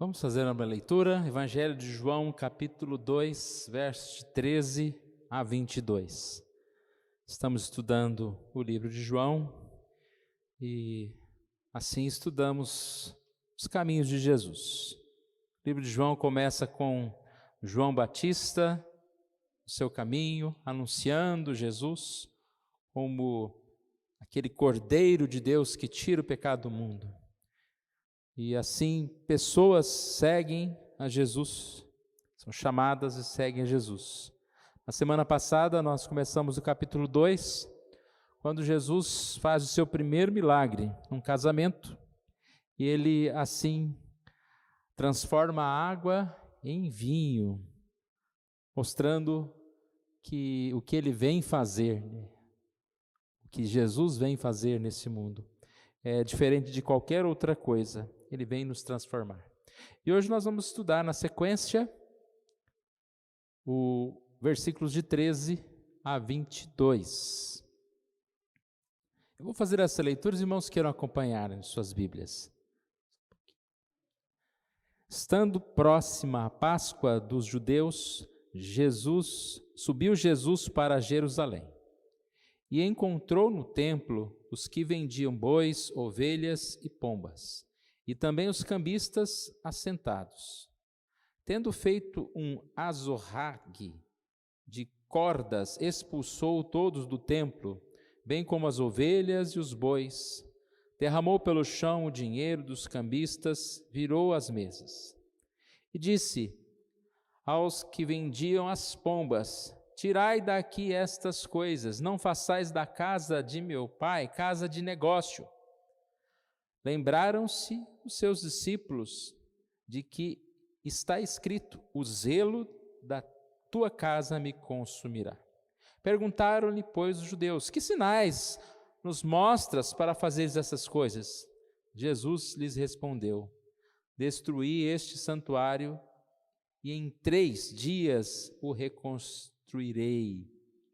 Vamos fazer uma leitura, Evangelho de João, capítulo 2, versos de 13 a 22. Estamos estudando o livro de João e assim estudamos os caminhos de Jesus. O livro de João começa com João Batista, o seu caminho, anunciando Jesus como aquele Cordeiro de Deus que tira o pecado do mundo. E assim, pessoas seguem a Jesus, são chamadas e seguem a Jesus. Na semana passada, nós começamos o capítulo 2, quando Jesus faz o seu primeiro milagre, um casamento, e ele, assim, transforma a água em vinho, mostrando que o que ele vem fazer, o que Jesus vem fazer nesse mundo, é diferente de qualquer outra coisa. Ele vem nos transformar. E hoje nós vamos estudar na sequência o versículos de 13 a 22. Eu vou fazer essa leitura, os irmãos queiram acompanhar em suas Bíblias. Estando próxima a Páscoa dos judeus, subiu Jesus para Jerusalém e encontrou no templo os que vendiam bois, ovelhas e pombas, e também os cambistas assentados. Tendo feito um azorrague de cordas, expulsou todos do templo, bem como as ovelhas e os bois. Derramou pelo chão o dinheiro dos cambistas, virou as mesas. E disse aos que vendiam as pombas: tirai daqui estas coisas, não façais da casa de meu pai casa de negócio. Lembraram-se os seus discípulos de que está escrito: o zelo da tua casa me consumirá. Perguntaram-lhe, pois, os judeus: que sinais nos mostras para fazeres essas coisas? Jesus lhes respondeu: destruí este santuário e em 3 dias o reconstruirei.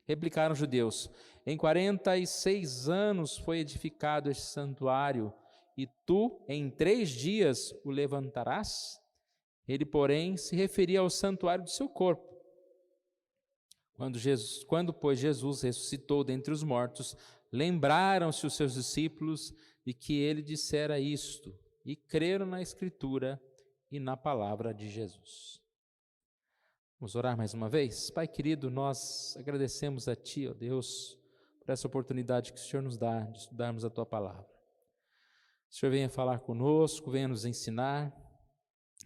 Replicaram os judeus: em 46 anos foi edificado este santuário, e tu em 3 dias o levantarás? Ele, porém, se referia ao santuário do seu corpo. Quando, pois, Jesus ressuscitou dentre os mortos, lembraram-se os seus discípulos de que ele dissera isto, e creram na Escritura e na palavra de Jesus. Vamos orar mais uma vez? Pai querido, nós agradecemos a Ti, ó Deus, por essa oportunidade que o Senhor nos dá de estudarmos a Tua palavra. O Senhor venha falar conosco, venha nos ensinar,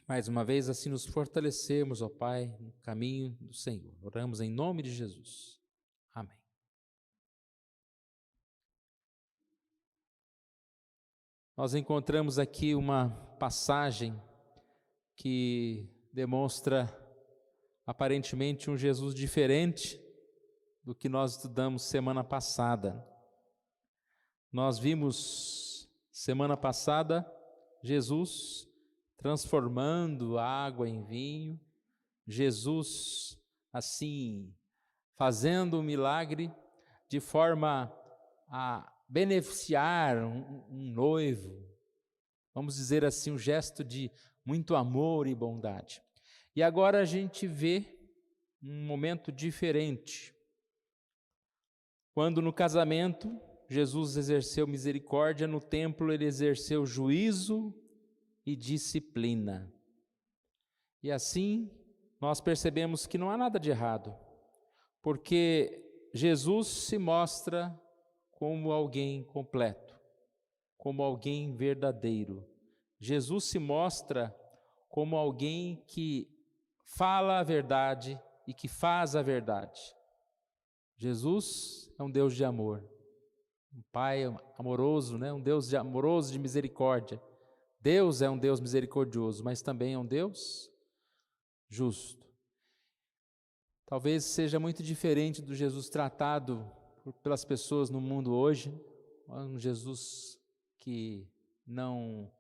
mais uma vez assim nos fortalecermos, ó Pai, no caminho do Senhor. Oramos em nome de Jesus. Amém. Nós encontramos aqui uma passagem que demonstra aparentemente um Jesus diferente do que nós estudamos semana passada. Nós vimos semana passada Jesus transformando água em vinho, Jesus assim fazendo um milagre de forma a beneficiar um noivo, vamos dizer assim, um gesto de muito amor e bondade. E agora a gente vê um momento diferente. Quando no casamento Jesus exerceu misericórdia, no templo ele exerceu juízo e disciplina. E assim nós percebemos que não há nada de errado, porque Jesus se mostra como alguém completo, como alguém verdadeiro. Jesus se mostra como alguém que fala a verdade e que faz a verdade. Jesus é um Deus de amor, um Pai amoroso, um Deus amoroso de misericórdia. Deus é um Deus misericordioso, mas também é um Deus justo. Talvez seja muito diferente do Jesus tratado pelas pessoas no mundo hoje, um Jesus que não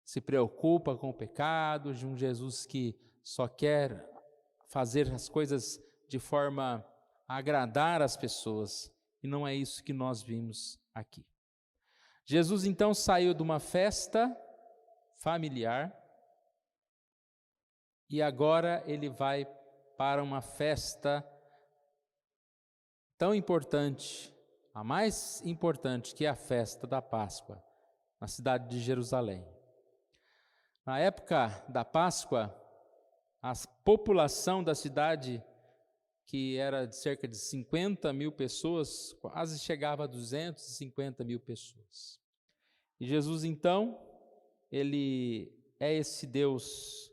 se preocupa com o pecado, de um Jesus que só quer fazer as coisas de forma a agradar as pessoas, e não é isso que nós vimos aqui. Jesus então saiu de uma festa familiar e agora ele vai para uma festa tão importante, a mais importante, que é a festa da Páscoa, na cidade de Jerusalém. Na época da Páscoa, a população da cidade, que era de cerca de 50 mil pessoas, quase chegava a 250 mil pessoas. E Jesus, então, ele é esse Deus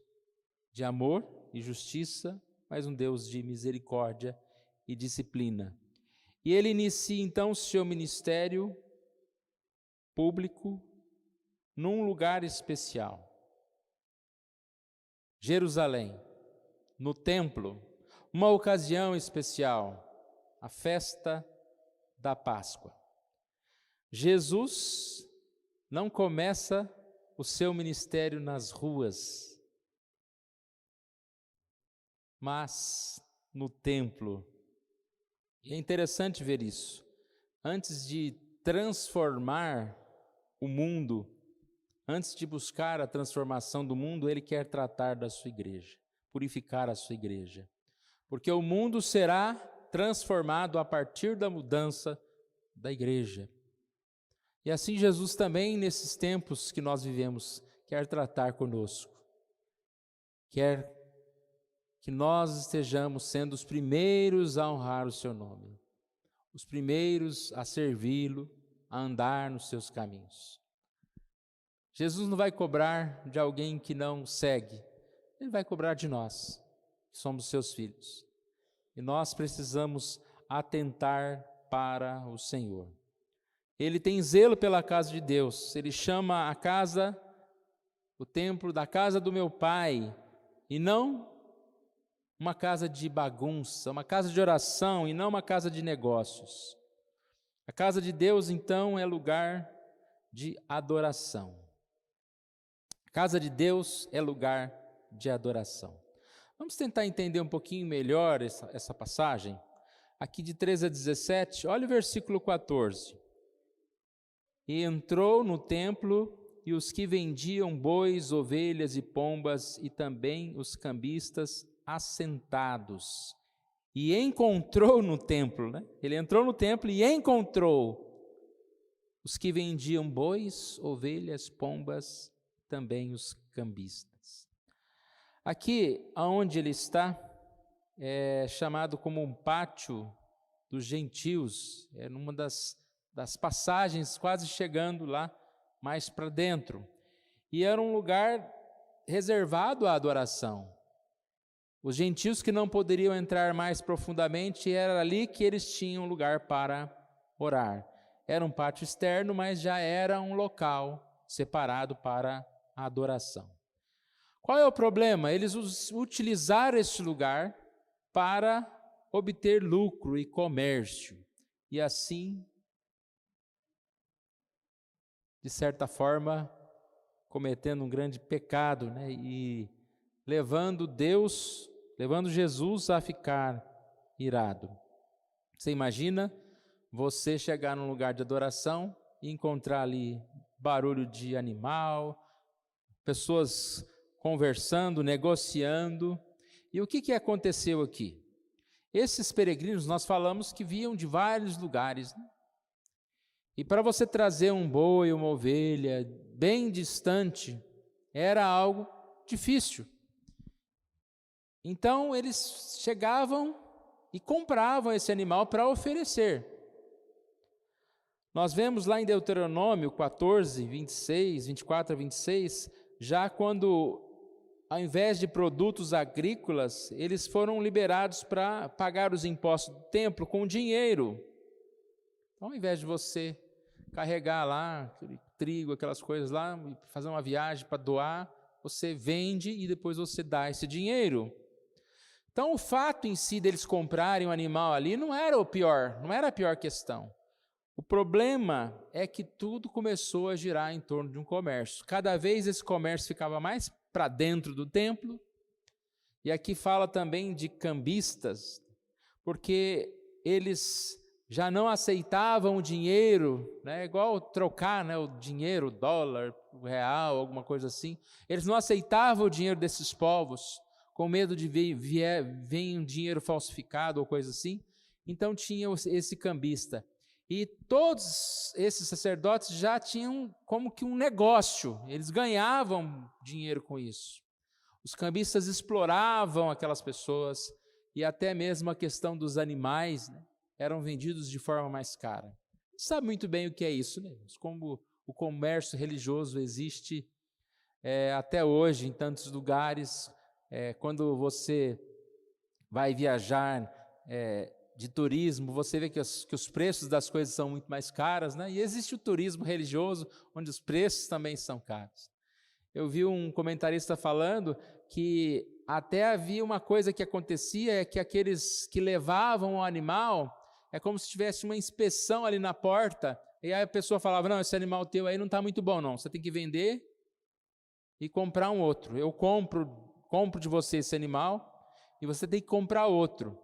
de amor e justiça, mas um Deus de misericórdia e disciplina. E ele inicia, então, o seu ministério público num lugar especial. Jerusalém, no templo, uma ocasião especial, a festa da Páscoa. Jesus não começa o seu ministério nas ruas, mas no templo. E é interessante ver isso. Antes de transformar o mundo, antes de buscar a transformação do mundo, ele quer tratar da sua igreja, purificar a sua igreja. Porque o mundo será transformado a partir da mudança da igreja. E assim Jesus também, nesses tempos que nós vivemos, quer tratar conosco. Quer que nós estejamos sendo os primeiros a honrar o seu nome, os primeiros a servi-lo, a andar nos seus caminhos. Jesus não vai cobrar de alguém que não segue, ele vai cobrar de nós, que somos seus filhos. E nós precisamos atentar para o Senhor. Ele tem zelo pela casa de Deus, ele chama a casa, o templo da casa do meu Pai, e não uma casa de bagunça, uma casa de oração e não uma casa de negócios. A casa de Deus, então, é lugar de adoração. A casa de Deus é lugar de adoração. Vamos tentar entender um pouquinho melhor essa passagem. Aqui de 13 a 17, olha o versículo 14. E entrou no templo, e os que vendiam bois, ovelhas e pombas, e também os cambistas assentados. E encontrou no templo, né? Ele entrou no templo e encontrou os que vendiam bois, ovelhas, pombas, também os cambistas. Aqui, aonde ele está, é chamado como um pátio dos gentios, é numa das passagens, quase chegando lá mais para dentro. E era um lugar reservado à adoração. Os gentios que não poderiam entrar mais profundamente, era ali que eles tinham lugar para orar. Era um pátio externo, mas já era um local separado para a adoração. Qual é o problema? Eles utilizaram este lugar para obter lucro e comércio. E assim, de certa forma, cometendo um grande pecado, né? E levando Jesus a ficar irado. Você imagina você chegar num lugar de adoração e encontrar ali barulho de animal, pessoas conversando, negociando. E o que aconteceu aqui? Esses peregrinos, nós falamos que vinham de vários lugares, né? E para você trazer um boi, uma ovelha, bem distante, era algo difícil. Então, eles chegavam e compravam esse animal para oferecer. Nós vemos lá em Deuteronômio 14, 24 a 26, já quando, ao invés de produtos agrícolas, eles foram liberados para pagar os impostos do templo com dinheiro. Então, ao invés de você carregar lá trigo, aquelas coisas lá, fazer uma viagem para doar, você vende e depois você dá esse dinheiro. Então, o fato em si deles comprarem um animal ali não era a pior questão. O problema é que tudo começou a girar em torno de um comércio. Cada vez esse comércio ficava mais para dentro do templo. E aqui fala também de cambistas, porque eles já não aceitavam o dinheiro, né? Igual trocar, né, o dinheiro, o dólar, o real, alguma coisa assim. Eles não aceitavam o dinheiro desses povos com medo de vir um dinheiro falsificado ou coisa assim. Então tinha esse cambista. E todos esses sacerdotes já tinham como que um negócio, eles ganhavam dinheiro com isso. Os cambistas exploravam aquelas pessoas e até mesmo a questão dos animais, né, eram vendidos de forma mais cara. Você sabe muito bem o que é isso, né? Como o comércio religioso existe até hoje em tantos lugares. Quando você vai viajar de turismo, você vê que os preços das coisas são muito mais caras, né? E existe o turismo religioso, onde os preços também são caros. Eu vi um comentarista falando que até havia uma coisa que acontecia, é que aqueles que levavam o animal, é como se tivesse uma inspeção ali na porta, e aí a pessoa falava, não, esse animal teu aí não está muito bom não, você tem que vender e comprar um outro. Eu compro de você esse animal e você tem que comprar outro.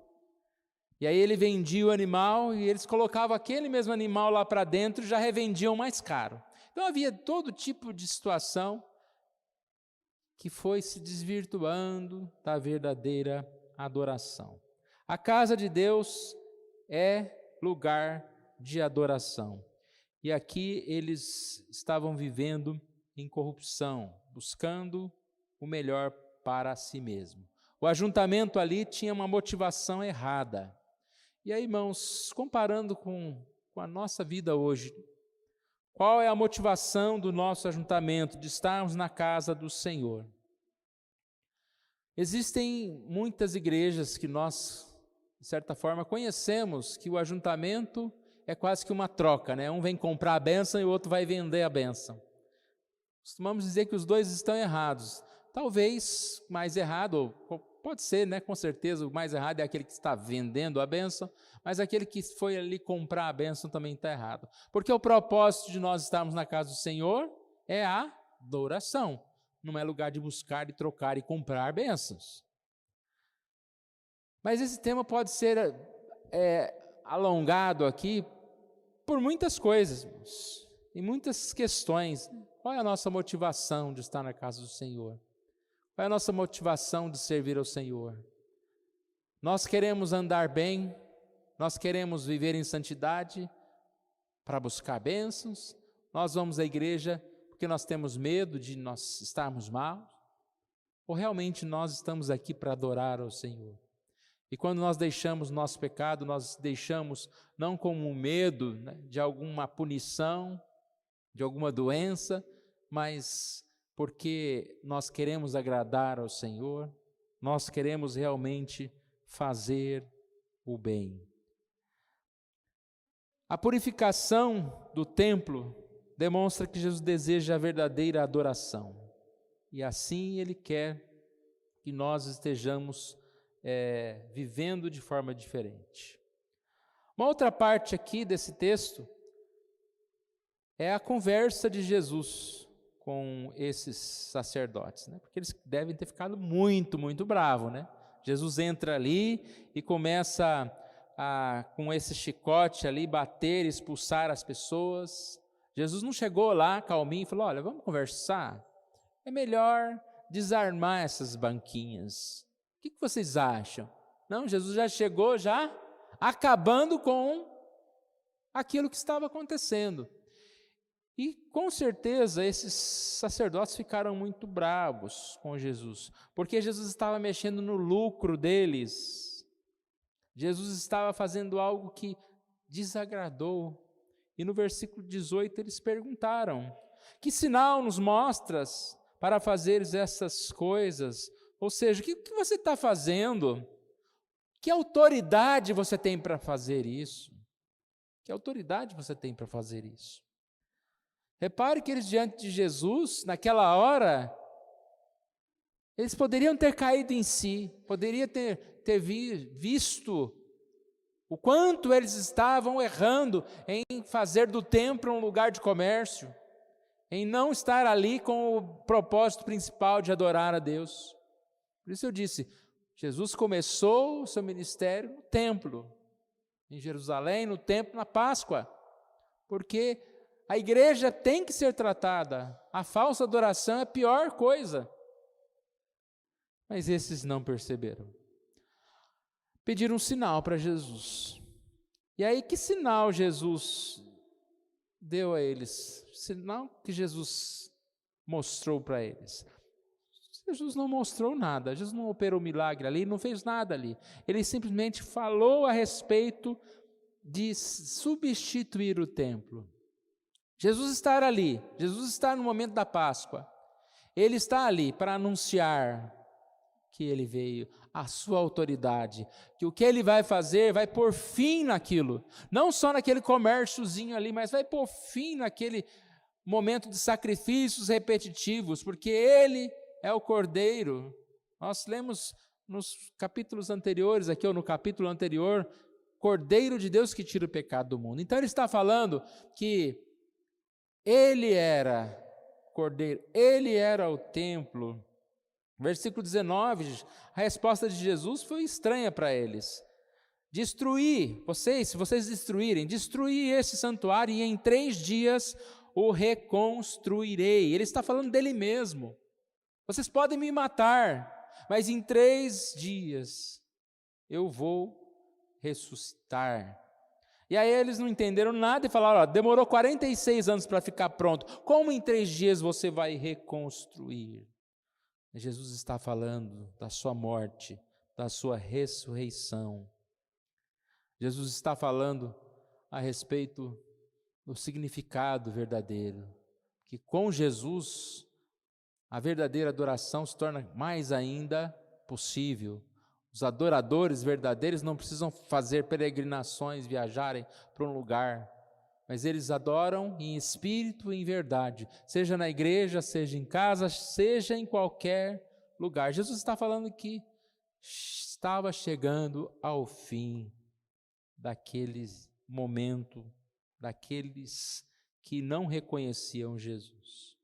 E aí ele vendia o animal e eles colocavam aquele mesmo animal lá para dentro e já revendiam mais caro. Então havia todo tipo de situação que foi se desvirtuando da verdadeira adoração. A casa de Deus é lugar de adoração. E aqui eles estavam vivendo em corrupção, buscando o melhor para si mesmo. O ajuntamento ali tinha uma motivação errada. E aí, irmãos, comparando com a nossa vida hoje, qual é a motivação do nosso ajuntamento, de estarmos na casa do Senhor? Existem muitas igrejas que nós, de certa forma, conhecemos que o ajuntamento é quase que uma troca, né? Um vem comprar a bênção e o outro vai vender a bênção. Costumamos dizer que os dois estão errados. Talvez mais errado, ou pode ser, né? Com certeza o mais errado é aquele que está vendendo a bênção, mas aquele que foi ali comprar a bênção também está errado. Porque o propósito de nós estarmos na casa do Senhor é a adoração. Não é lugar de buscar, de trocar e comprar bênçãos. Mas esse tema pode ser alongado aqui por muitas coisas, irmãos, e muitas questões. Qual é a nossa motivação de estar na casa do Senhor? Qual é a nossa motivação de servir ao Senhor? Nós queremos andar bem, nós queremos viver em santidade para buscar bênçãos, nós vamos à igreja porque nós temos medo de nós estarmos mal, ou realmente nós estamos aqui para adorar ao Senhor? E quando nós deixamos nosso pecado, nós deixamos não como um medo, né, de alguma punição, de alguma doença, mas porque nós queremos agradar ao Senhor, nós queremos realmente fazer o bem. A purificação do templo demonstra que Jesus deseja a verdadeira adoração. E assim Ele quer que nós estejamos vivendo de forma diferente. Uma outra parte aqui desse texto é a conversa de Jesus com esses sacerdotes, né? Porque eles devem ter ficado muito, muito bravos, né? Jesus entra ali e começa com esse chicote ali, bater, expulsar as pessoas. Jesus não chegou lá calminho e falou, olha, vamos conversar? É melhor desarmar essas banquinhas. O que vocês acham? Não, Jesus já chegou acabando com aquilo que estava acontecendo. E com certeza esses sacerdotes ficaram muito bravos com Jesus, porque Jesus estava mexendo no lucro deles. Jesus estava fazendo algo que desagradou. E no versículo 18 eles perguntaram, que sinal nos mostras para fazeres essas coisas? Ou seja, o que você está fazendo? Que autoridade você tem para fazer isso? Que autoridade você tem para fazer isso? Repare que eles diante de Jesus, naquela hora, eles poderiam ter caído em si, poderiam ter visto o quanto eles estavam errando em fazer do templo um lugar de comércio, em não estar ali com o propósito principal de adorar a Deus. Por isso eu disse, Jesus começou o seu ministério no templo, em Jerusalém, no templo, na Páscoa, porque a igreja tem que ser tratada. A falsa adoração é a pior coisa. Mas esses não perceberam. Pediram um sinal para Jesus. E aí, que sinal Jesus deu a eles? Sinal que Jesus mostrou para eles? Jesus não mostrou nada, Jesus não operou milagre ali, não fez nada ali. Ele simplesmente falou a respeito de substituir o templo. Jesus está ali, Jesus está no momento da Páscoa. Ele está ali para anunciar que ele veio, a sua autoridade, que o que ele vai fazer vai pôr fim naquilo, não só naquele comérciozinho ali, mas vai pôr fim naquele momento de sacrifícios repetitivos, porque ele é o Cordeiro. Nós lemos nos capítulos anteriores, aqui ou no capítulo anterior, Cordeiro de Deus que tira o pecado do mundo. Então ele está falando que ele era Cordeiro, ele era o templo. Versículo 19, a resposta de Jesus foi estranha para eles. Destruir, se vocês destruir esse santuário e em 3 dias o reconstruirei. Ele está falando dele mesmo. Vocês podem me matar, mas em 3 dias eu vou ressuscitar. E aí eles não entenderam nada e falaram, demorou 46 anos para ficar pronto. Como em 3 dias você vai reconstruir? Jesus está falando da sua morte, da sua ressurreição. Jesus está falando a respeito do significado verdadeiro, que com Jesus a verdadeira adoração se torna mais ainda possível. Os adoradores verdadeiros não precisam fazer peregrinações, viajarem para um lugar, mas eles adoram em espírito e em verdade, seja na igreja, seja em casa, seja em qualquer lugar. Jesus está falando que estava chegando ao fim daquele momento, daqueles que não reconheciam Jesus.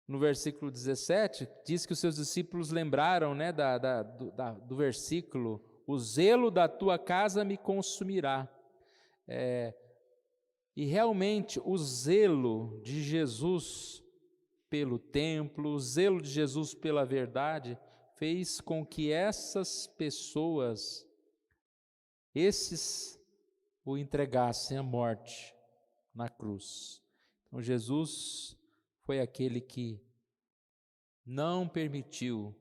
No versículo 17, diz que os seus discípulos lembraram do versículo, o zelo da tua casa me consumirá. E realmente o zelo de Jesus pelo templo, o zelo de Jesus pela verdade, fez com que essas pessoas, esses o entregassem à morte na cruz. Então Jesus foi aquele que não permitiu,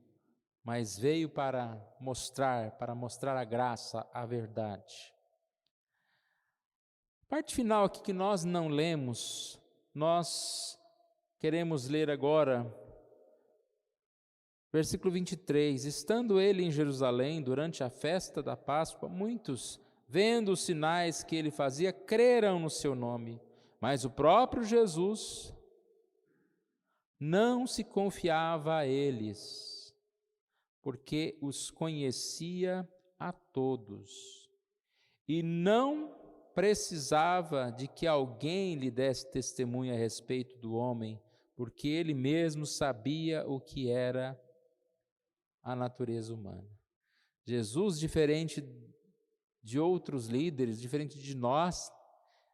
mas veio para mostrar a graça, a verdade. A parte final aqui que nós não lemos, nós queremos ler agora, versículo 23, estando ele em Jerusalém durante a festa da Páscoa, muitos, vendo os sinais que ele fazia, creram no seu nome, mas o próprio Jesus não se confiava a eles, porque os conhecia a todos, e não precisava de que alguém lhe desse testemunho a respeito do homem, porque ele mesmo sabia o que era a natureza humana. Jesus, diferente de outros líderes, diferente de nós,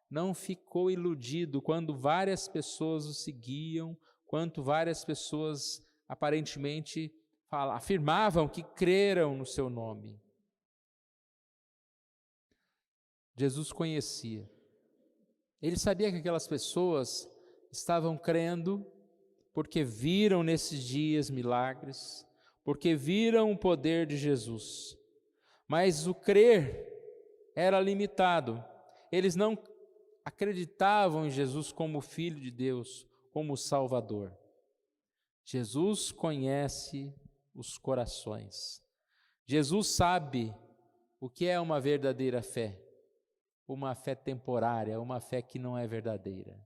não ficou iludido quando várias pessoas o seguiam, quando várias pessoas aparentemente afirmavam que creram no seu nome. Jesus conhecia. Ele sabia que aquelas pessoas estavam crendo porque viram nesses dias milagres, porque viram o poder de Jesus. Mas o crer era limitado. Eles não acreditavam em Jesus como Filho de Deus, como Salvador. Jesus conhece os corações. Jesus sabe o que é uma verdadeira fé. Uma fé temporária, uma fé que não é verdadeira.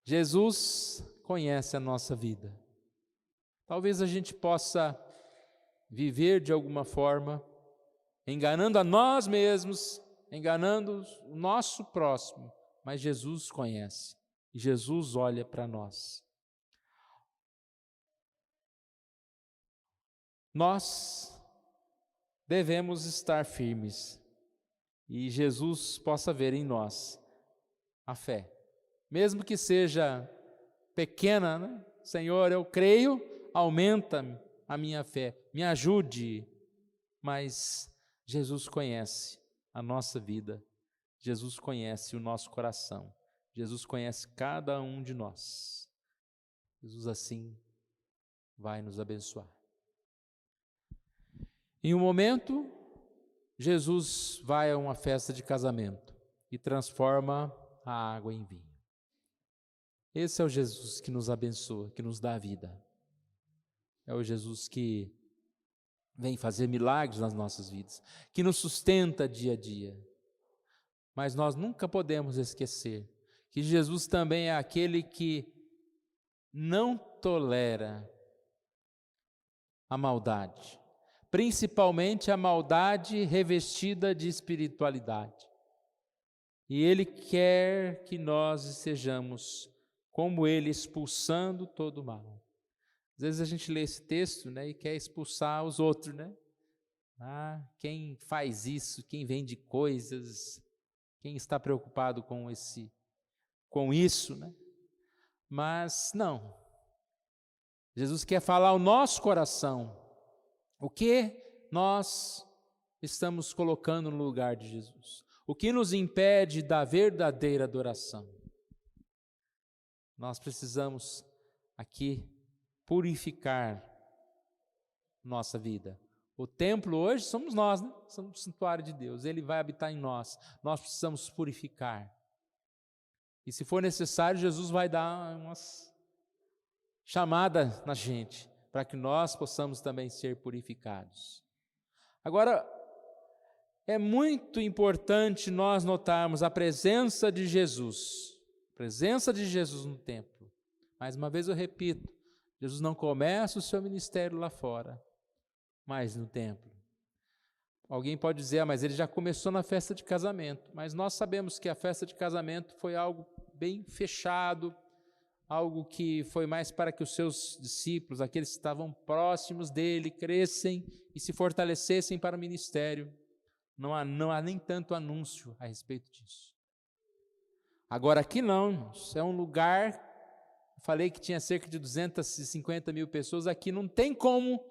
Jesus conhece a nossa vida. Talvez a gente possa viver de alguma forma, enganando a nós mesmos, enganando o nosso próximo, mas Jesus conhece, e Jesus olha para nós. Nós devemos estar firmes, e Jesus possa ver em nós a fé, mesmo que seja pequena, né? Senhor, eu creio, aumenta a minha fé, me ajude. Mas Jesus conhece a nossa vida, Jesus conhece o nosso coração, Jesus conhece cada um de nós. Jesus assim vai nos abençoar. Em um momento, Jesus vai a uma festa de casamento e transforma a água em vinho. Esse é o Jesus que nos abençoa, que nos dá a vida. É o Jesus que vem fazer milagres nas nossas vidas, que nos sustenta dia a dia. Mas nós nunca podemos esquecer que Jesus também é aquele que não tolera a maldade, principalmente a maldade revestida de espiritualidade. E Ele quer que nós sejamos como Ele, expulsando todo o mal. Às vezes a gente lê esse texto, né, e quer expulsar os outros, né? Quem faz isso, quem vende coisas, quem está preocupado com isso, né? Mas não. Jesus quer falar ao nosso coração o que nós estamos colocando no lugar de Jesus. O que nos impede da verdadeira adoração. Nós precisamos aqui purificar nossa vida. O templo hoje somos nós, né? Somos o santuário de Deus, Ele vai habitar em nós. Nós precisamos purificar. E se for necessário, Jesus vai dar umas chamadas na gente, para que nós possamos também ser purificados. Agora, é muito importante nós notarmos a presença de Jesus no templo. Mais uma vez eu repito, Jesus não começa o seu ministério lá fora, mas no templo. Alguém pode dizer, mas ele já começou na festa de casamento. Mas nós sabemos que a festa de casamento foi algo bem fechado, algo que foi mais para que os seus discípulos, aqueles que estavam próximos dele, crescem e se fortalecessem para o ministério. Não há nem tanto anúncio a respeito disso. Agora aqui não, irmãos, é um lugar, falei que tinha cerca de 250 mil pessoas, aqui não tem como,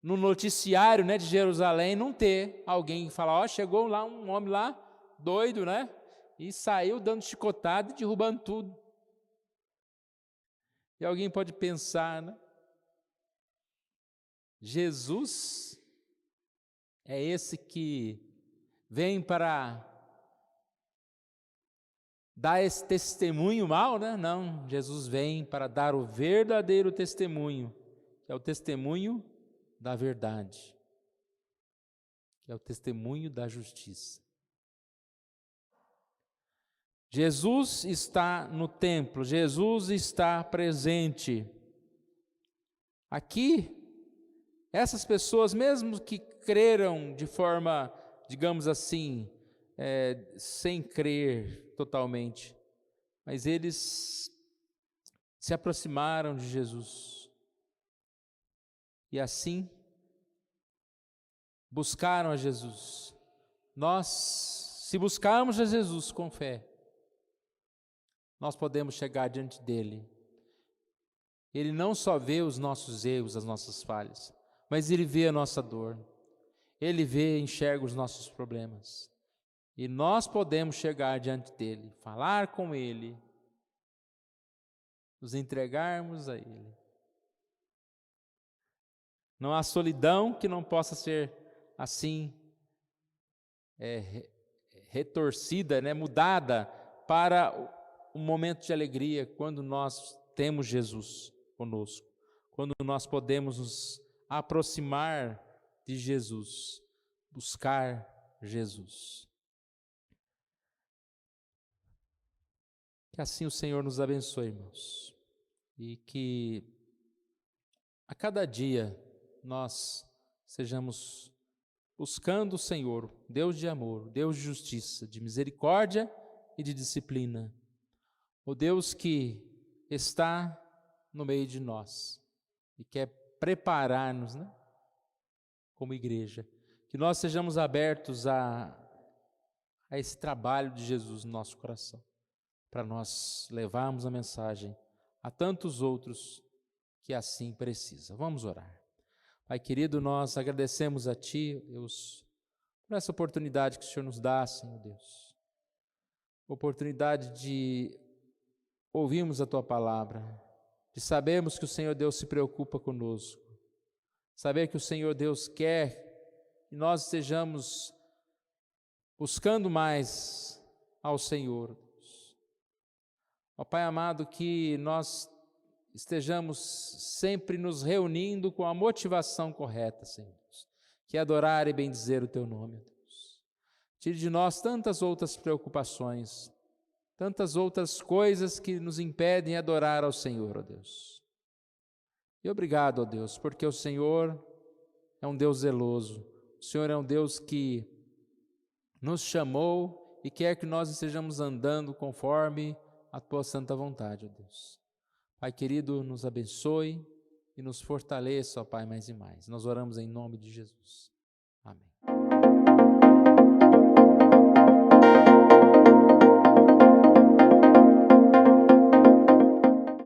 no noticiário, né, de Jerusalém, não ter alguém que fala, chegou lá um homem lá, doido, né, e saiu dando chicotada e derrubando tudo. E alguém pode pensar, né, Jesus é esse que vem para dar esse testemunho mau, né? Não, Jesus vem para dar o verdadeiro testemunho, que é o testemunho da verdade, que é o testemunho da justiça. Jesus está no templo, Jesus está presente. Aqui, essas pessoas, mesmo que creram de forma, digamos assim, sem crer totalmente, mas eles se aproximaram de Jesus e assim buscaram a Jesus. Nós, se buscarmos a Jesus com fé, nós podemos chegar diante dele. Ele não só vê os nossos erros, as nossas falhas, mas ele vê a nossa dor. Ele vê e enxerga os nossos problemas. E nós podemos chegar diante dele, falar com ele, nos entregarmos a ele. Não há solidão que não possa ser assim retorcida, né, mudada para um momento de alegria quando nós temos Jesus conosco, quando nós podemos nos aproximar de Jesus, buscar Jesus. Que assim o Senhor nos abençoe, irmãos, e que a cada dia nós sejamos buscando o Senhor, Deus de amor, Deus de justiça, de misericórdia e de disciplina, o Deus que está no meio de nós e quer preparar-nos, né, como igreja, que nós sejamos abertos a esse trabalho de Jesus no nosso coração, para nós levarmos a mensagem a tantos outros que assim precisa. Vamos orar. Pai querido, nós agradecemos a Ti, Deus, por essa oportunidade que o Senhor nos dá, Senhor Deus. Oportunidade de ouvirmos a Tua palavra, de sabermos que o Senhor Deus se preocupa conosco, saber que o Senhor Deus quer que nós estejamos buscando mais ao Senhor. Ó Pai amado, que nós estejamos sempre nos reunindo com a motivação correta, Senhor Deus, que é adorar e bendizer o Teu nome, Deus. Tire de nós tantas outras preocupações, tantas outras coisas que nos impedem adorar ao Senhor, ó Deus. E obrigado, ó Deus, porque o Senhor é um Deus zeloso, o Senhor é um Deus que nos chamou e quer que nós estejamos andando conforme a Tua santa vontade, ó Deus. Pai querido, nos abençoe e nos fortaleça, ó Pai, mais e mais. Nós oramos em nome de Jesus. Amém.